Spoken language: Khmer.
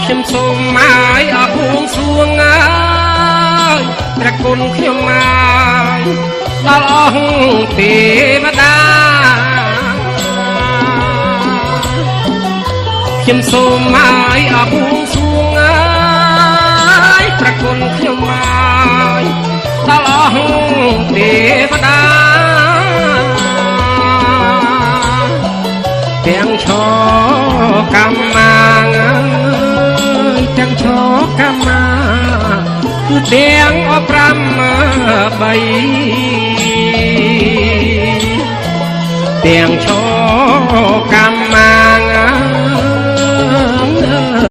ខ្ញុំសូមមកអបួងសួងអើយព្រះគុណខ្ញុំមកដល់អស់ទេវតាខ្ញុំសូមមកអបួងសួងអើយព្រះគុណខ្ញុំមកដល់អស់ទេវតាទាំងឈរកម្មមាទាំងឈរកម្មមាគឺទាំងអ5 3